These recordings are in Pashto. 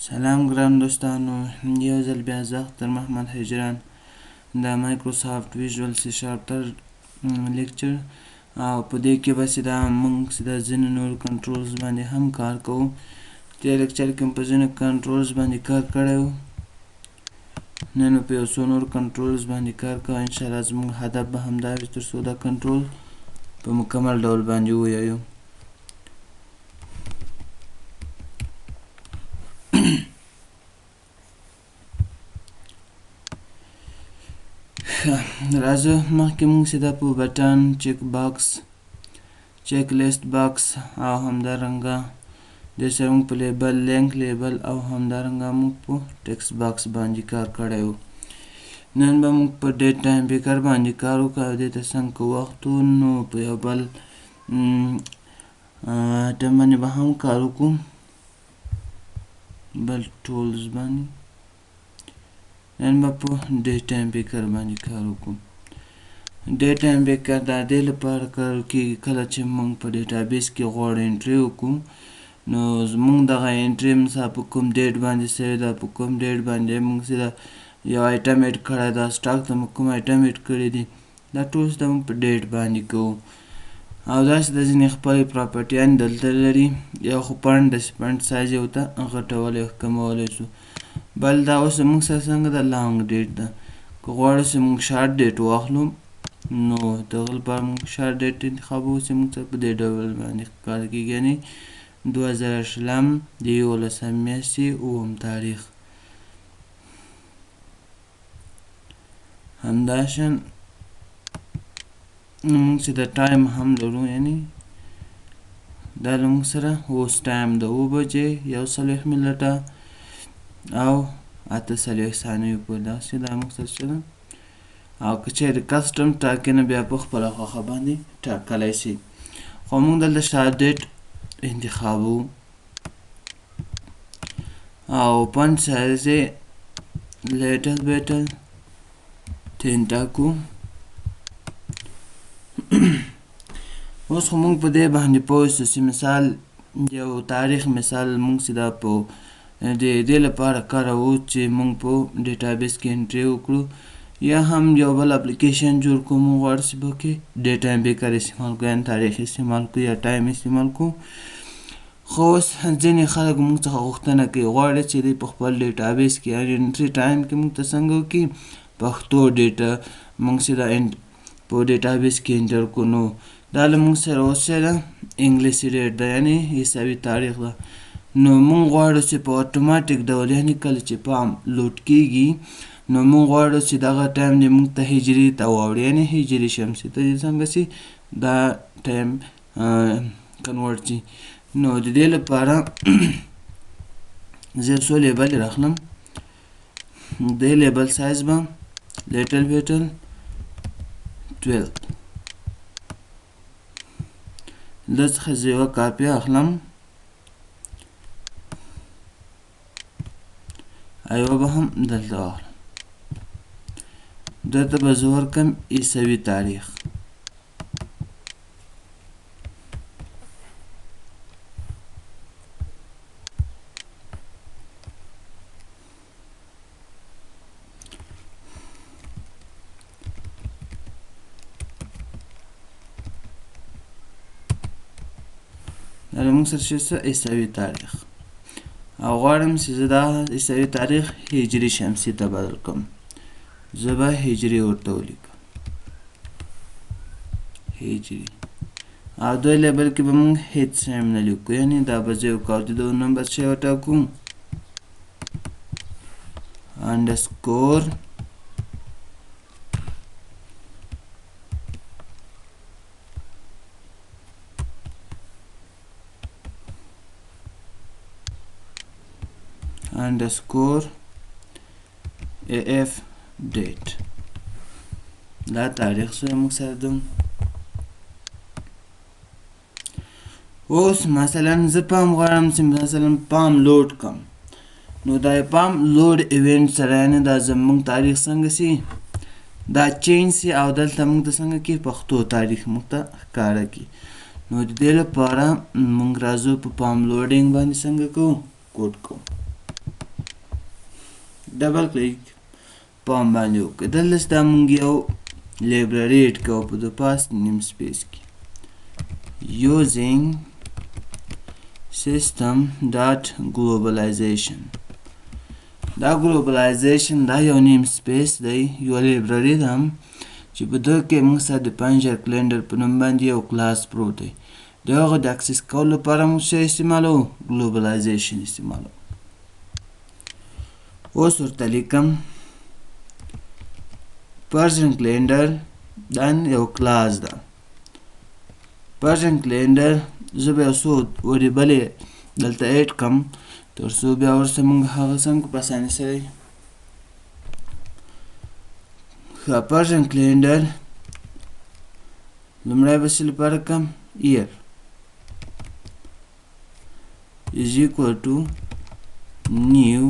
سلام ګران دوستانو، یو ځل بیا زه اختر محمد هجران د مایکروسافټ ویژوال سی شارپ تر لیکچر او په دې کې به چې دا موږ چې د ځینو نورو کنټرولز باندې هم کار کوو. دې لیکچر کې په ځینو کنټرولز باندې کار کړی و، نن په یو څو نورو کنټرولز باندې کار کوو. انشاءالله زموږ هدف به همدا وي تر څو دا کنټرول په مکمل ډول باندې ووایو. راځه مخکې موږ چې دا په بټن، چیک باکس، چیک لیست باکس او همدارنګه د سره موږ په لیبل، لینک لیبل او همدارنګه موږ په ټیکسټ باکس باندې کار کړی و. نن به موږ په ډیټ ټایم پیکر باندې کار وکړو او دې ته څنګه وخت و، نو په یو بل آیټم باندې به هم کار وکړو، بل ټولز باندې. نن به په ډیټ ټایم پیکر باندې کار وکړو. ډیټ ټایم پیکر د دې لپاره کارول کېږي کله چې موږ په ډیټابیس کې غواړو انټري وکړو، نو زموږ دغه انټري مثلا په کوم ډیټ باندې سوې ده، په کوم ډیټ باندې موږ چې یو ایټم ایډ کړی ده، سټاک ته موږ کوم ایټم ایډ کړی دي، دا ټول څه موږ په ډیټ باندې کوو. او داسې د ځینې خپلې پراپرټیانې دلته لري. یو خو پنډ فنټ سایز یې ورته غټولی او ښکمولی شو. بل دا اوس زموږ سره څنګه ده، لانګ ډیټ ده. که غواړو چې موږ شارټ ډیټ واخلو، نو د هغه لپاره موږ شارټ ډیټ انتخابوو چې موږ سره په دې ډول باندې ښکاره کېږي، یعنې 2020 د 11 میاشتې 9 تاریخ. همداشان موږ چې د ټایم هم لرو، یعنې دا له موږ سره اوس ټایم د 9 بجې 41 منټه او 48 ثانیې پورې داسې دا موږ سره څه ده. او که چېرې کسټم ټاکې نه، بیا په خپله خوښه باندې ټاکلی شي. خو موږ دلته شارټ ډیټ انتخابوو او فنټ سایز یې لیټل بیټل 10 ټاکو. اوس خو موږ په دې باندې پوه شو چې مثال یو تاریخ مثال موږ چې دا په دې لپاره کاروو چې موږ په ډیټابیس کې انټري وکړو، یا هم یو بل اپلیکیشن جوړ کړو، موږ غواړو چې پکې ډیټ ټایم پیکر استعمال کړو، یعنې تاریخ استعمال کړو یا ټایم استعمال کړو. خو اوس ځینې خلک موږ څخه غوښتنه کوي، غواړي چې دوی په خپل ډیټابیس کې یا انټري ټایم کې موږ ته څنګه وکړي، پښتو ډیټا موږ چې دا په ډیټابیس کې انټر کړو. نو دا له موږ سره اوس څه ده، انګلیسي ډیټ ده، یعنې حسابي تاریخ ده. نو موږ غواړو چې په اتوماتیک ډول، یعنې کله چې پام لوډ کېږي، نو موږ غواړو چې دغه ټایم دې موږ ته هجري ته واوړي، یعنې هجري شمسي ته دې څنګه شي دا ټایم کنورټ شي. نو د دې لپاره زه یو څو لیبل راخلم. د لیبل سایز به لیټل بیټل 12 د څخه زه یوه کاپي اخلم، ایوه به هم دلته واخلم. دلته به زه ورکړم عیسوي تاریخ. دا له موږ سره چې څه عیسوي تاریخ، او غواړم چې زه دا عیسوي تاریخ هجري شمسي ته بدل کړم. زه به هجري ورته ولیکم، هجري. او دوی لیبل کې به موږ هیڅ هم نه لیکو، یعنې دا به زه یو کاردي د نمبر شی وټاکو انډرسکور underscore af date. دا تاریخ سره موږ سره ده. اوس مثلا زه پام غواړم چې مثلا پام لوډ کړم، نو دا پام لوډ ایونټ سره، یعنې دا زموږ تاریخ څنګه شي دا چینج شي، او دلته موږ ته څنګه کې پښتو تاریخ موږ ته ښکاره کړي. نو د دې لپاره موږ راځو په پام لوډینګ باندې څنګه کوو، کوډ کوو. ډبل کلیک پام باندې وکړه. دلته دا موږ یو لایبرري اډ کوو په د پاس نیم سپیس کې using system.globalization. دا globalization دا یو نیم سپیس دی، یو لایبرري ده چې په دغه کې موږ سره د پنجر کلینډر په نوم باندې یو کلاس پروت دی. د هغه د اکسس کولو لپاره موږ څه استعمالوو؟ globalization استعمالوو. اوس ورته لیکم پرشن کلینډر دا یو کلاس ده. پرشن کلینډر زه به یو څو وریبلې دلته ایډ کړم تر څو بیا ورسره موږ هغه سم کړو په اسانۍ سره. ښه پرشن کلینډر لومړی به څه لپاره کړم year is equal to new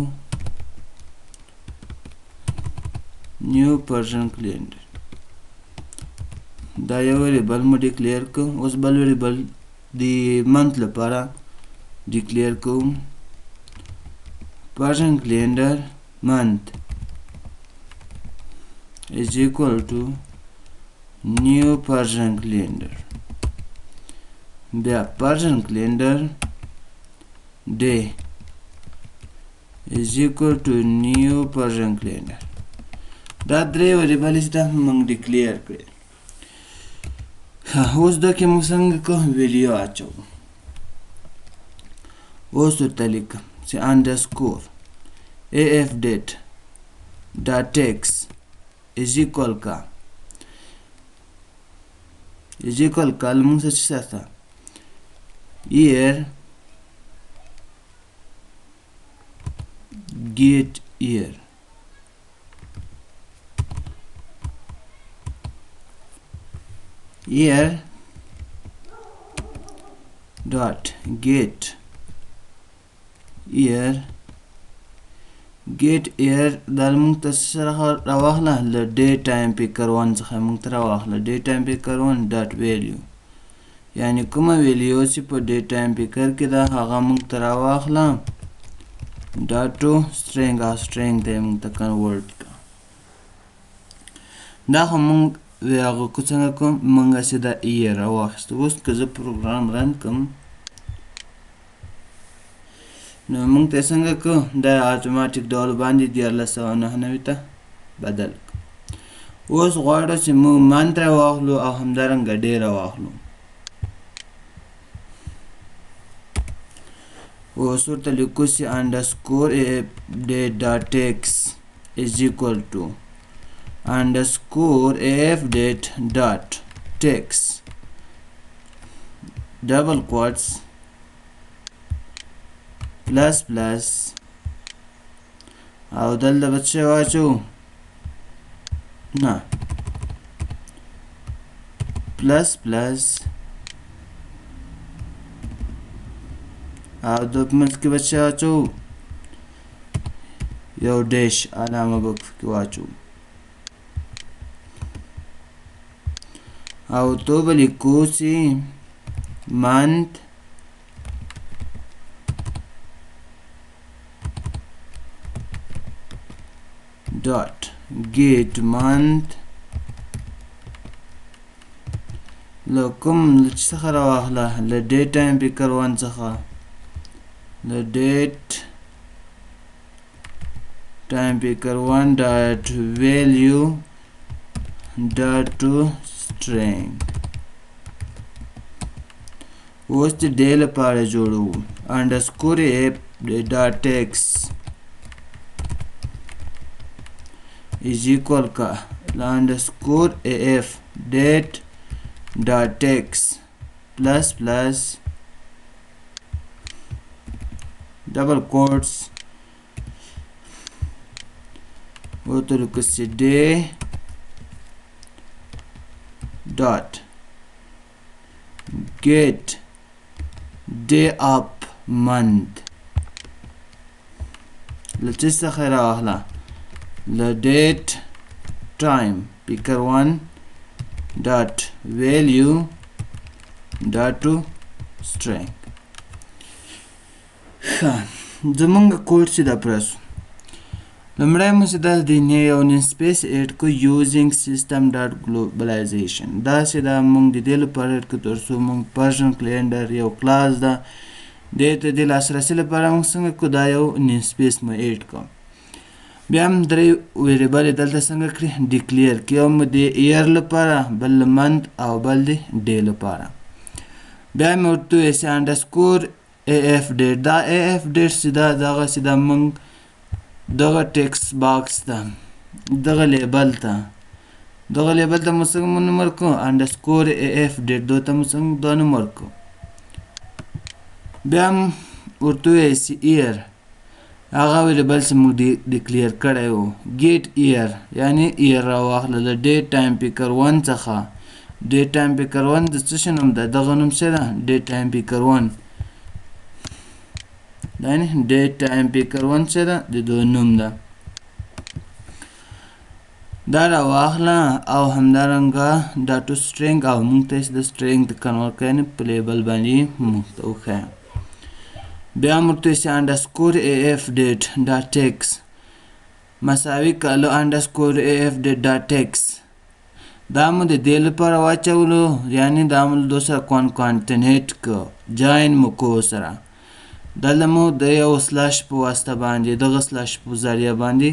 Persian calendar. دا یو ویریبل مو ډیکلیئر کو. اوس بل ویریبل د منت لپاره ډیکلیئر کوم Persian calendar month is equal to new Persian calendar. بیا Persian calendar day is equal to new Persian calendar. دا درې ویریبلې چې موږ ډیکلیئر کړې. اوس دا کې موږ څنګه کو ویلیو اچو. اوس ورته لیکم چې underscore af date dot text is equal کا موږ څه ساته year get year dot get year دا موږ ته سره راواخله له ډے ټایم پیکر 1 څخه موږ ته راواخله ډے ټایم پیکر 1 ډاټ ویلیو، یعنی کومه ویلیو چې په ډے ټایم پیکر کې ده هغه موږ ته راواخله ډاټو سټرینګ او سټرینګ ته موږ ته کنورټ کړه. دا خو موږ هغه څنګه کوم موږ چې دا year راواخیسته. اوس که زه پروګرام رن کړم نو موږ ته څنګه کو دا اتوماتیک ډول باندې 1499 ته بدل. اوس غواړو چې موږ منت راواخلو او همدارنګه ډے راواخلو. اوس ورته لیکو چې underscore date dot text is equal to underscore af date dot text double quotes plus plus او دلته به څه واچو نه plus plus او د منځ کې به څه واچو یو ډیش علامه به پکې واچو او تو به لیکو چې month dot get month لکم څخه راواخله له ډے ټایم پیکر 1 څخه the date time picker 1 dot value dot to string. اوس د ډے لپاره جوړو underscore af dot text is equal کا underscore af date dot text plus plus double quotes go to request day dot get day up month. let's say خیره واخله the date time picker 1 dot value dot to string. زمونږ کوډ چې دا پرسو لومړی مو چې دلته د یو نسپیس ایډ کو یوزینګ سیسټم ډاټ ګلوبلایزیشن. داسې دا موږ د دې لپاره ایډ کړو تر څو موږ پرشن کلینډر یو کلاس ده دې ته د لاسرسي لپاره موږ څنګه کړو دا یو نسپیس مو ایډ کړو. بیا هم درې ویریبل دلته څنګه کړي ډیکلیر کړي. یو مو د ایئر لپاره، بل د منت او بل د ډے لپاره. بیا مې ورته وویل چې انډرسکور اے ایف ډیټ. دا اے ایف ډیټ چې دا دغسې دا موږ دغه ټیکسټ باکس ته دغه لیبل ته مو څنګه نوم ورکړو انډرسکور اے ایف ډیټ دو ته مو څنګه دا نوم ورکړو. بیا هم ورته وویل چې ایئر هغه ویریبل چې موږ ډیکلیر کړی و ګیټ ایئر یعنې ایئر راواخله د ډیټ ټایم پیکر 1 څخه. ډیټ ټایم پیکر 1 د څه شي نوم ده؟ دغه نوم څه ده؟ ډیټ ټایم پیکر 1 دا یعنې ډیټ ټایم پیکر 1 څه ده؟ د دوی نوم ده. دا راواخله او همدارنګه دا ټو سټرینګ او موږ ته د سټرینګ د کنورټ کړی په لیبل باندې موږ ته وښیه. بیا هم ورته چې انډرسکور اے ایف ډیټ ډاټ ټیکس مساوي کالو انډرسکور اے ایف ډیټ ډاټ ټیکس. دا مو د دې لپاره واچولو یعنې دا مو دو سره کانکانټینیټ کړو جاین مو کو سره. دلته مو د یو سلاش په واسطه باندې دغه سلاش په ذریعه باندې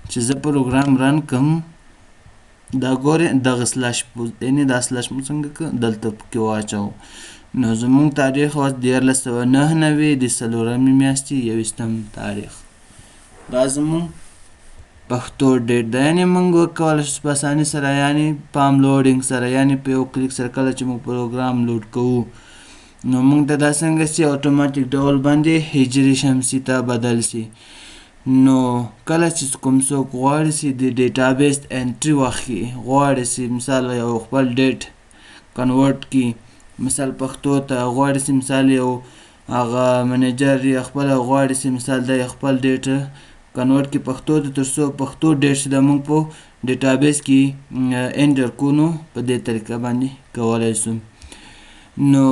چې زه پروګرام رن کړم دا ګورې دغه سلاش یعنې دا سلاش مو څنګه کړه دلته پکې واچوو. نو زموږ تاریخ اوس 1499 د څلورمې میاشتې 21م تاریخ. دا زموږ پښتو ډیټ ده یعنې موږ وکولی شو په اسانۍ سره یعنې پام لوډینګ سره یعنې په یو کلیک سره کله چې موږ پروګرام لوډ کوو نو موږ ته دا څنګه چې اتوماتیک ډول باندې هجري شمسي ته بدل شي. نو کله چې کوم څوک غواړي چې د ډیټابیس انټري واخلي غواړي چې مثال یو خپل ډیټ کنورټ کړي مثال پښتو ته غواړي چې مثال یو هغه منیجر یا خپل غواړي چې مثال د خپل ډیټ کنورټ کړي پښتو ته تر څو پښتو ډیټ چې د موږ په ډیټابیس کې انټر کړو نو په دې طریقه باندې کولی شو. نو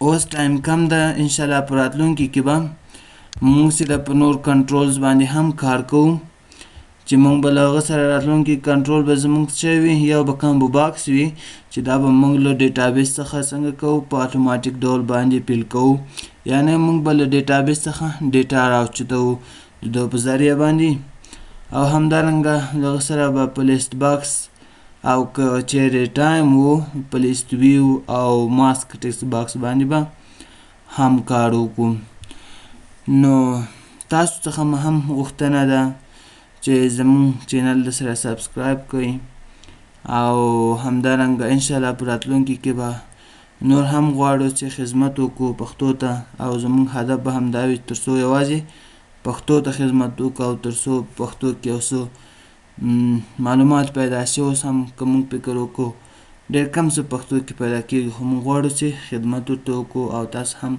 اوس ټایم کم ده انشاءالله په راتلونکي کې به موږ سره په نور کنټرولز باندې هم کار کوو چې موږ به له هغه سره راتلونکي کنټرول به زموږ څه وي یو به کامبو باکس وي چې دا به موږ له ډیټابیس څخه څنګه کوو په اتوماتیک ډول باندې پیل کوو یعنې موږ به له ډیټابیس څخه ډیټا راوچتوو د دوی په ذریعه باندې او همدارنګه دغه سره به په لیست باکس او که چیرې ټایم و په لیست ویو او ماسک ټیکسټ باکس باندې به هم کار وکړو. نو تاسو څخه هم غوښتنه ده چې زموږ چینل سره سبسکرایب کړئ او همدارنګه انشاءالله په راتلونکي کې به نور هم غواړو چې خدمت وکړو پښتو ته او زموږ هدف به همدا وي تر څو یوازې پښتو ته خدمت وکړو او تر څو پښتو کې یو څه معلومات پیدا شي. اوس هم که موږ فکر وکړو ډېر کم څه پښتو کې پیدا کېږي خو موږ غواړو چې خدمت ورته وکړو او تاسو هم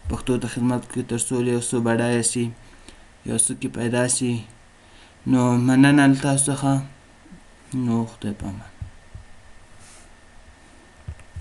پښتو ته خدمت کړئ تر څو یو څه بډایه شي یو څه کې پیدا شي. نو مننه له تاسو څخه. نو خدای په امان.